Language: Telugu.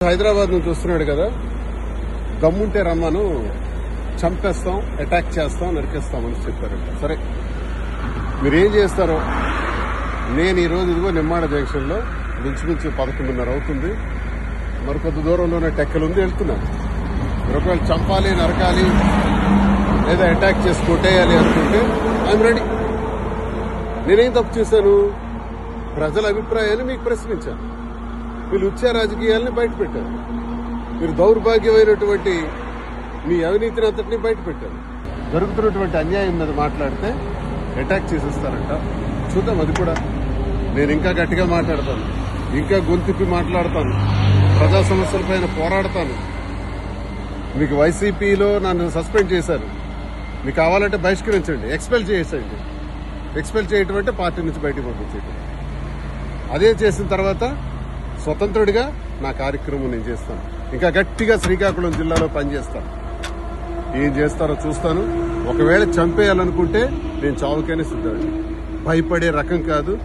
హైదరాబాద్ నుంచి వస్తున్నాడు కదా, దమ్ముంటే రమ్మను, చంపేస్తాం, అటాక్ చేస్తాం, నరికేస్తామని చెప్పారంట. సరే, మీరేం చేస్తారో. నేను ఈ రోజు ఇదిగో నిమ్మాడ జంక్షన్ లో మించుమించు 11:30 అవుతుంది. మరికొద్ది దూరంలోనే టెక్కలు ఉంది, వెళ్తున్నాను. మీరు ఒకవేళ చంపాలి, నరకాలి, లేదా అటాక్ చేసి కొట్టేయాలి అనుకుంటే ఐఎమ్ రెడీ. నేనేం తప్పు చేశాను? ప్రజల అభిప్రాయాన్ని మీకు ప్రశ్నించాను. మీరు లుచ్చా రాజకీయాలని బయటపెట్టారు. మీరు దౌర్భాగ్యమైనటువంటి మీ అవినీతిని అంతటినీ బయటపెట్టారు. జరుగుతున్నటువంటి అన్యాయం మీద మాట్లాడితే అటాక్ చేసేస్తారంట. చూద్దాం, అది కూడా. నేను ఇంకా గట్టిగా మాట్లాడతాను, ఇంకా గొంతిప్పి మాట్లాడతాను, ప్రజా సమస్యలపైన పోరాడతాను. మీకు వైసీపీలో నన్ను సస్పెండ్ చేశారు, మీకు కావాలంటే బహిష్కరించండి, ఎక్స్పెల్ చేసేయండి. ఎక్స్పెల్ చేయటం అంటే పార్టీ నుంచి బయటకు పంపించేయటం. అదే చేసిన తర్వాత స్వతంత్రుడిగా నా కార్యక్రమం నేను చేస్తాను. ఇంకా గట్టిగా శ్రీకాకుళం జిల్లాలో పనిచేస్తాను. ఏం చేస్తారో చూస్తాను. ఒకవేళ చంపేయాలనుకుంటే నేను చావుకైనా సిద్ధండి. భయపడే రకం కాదు.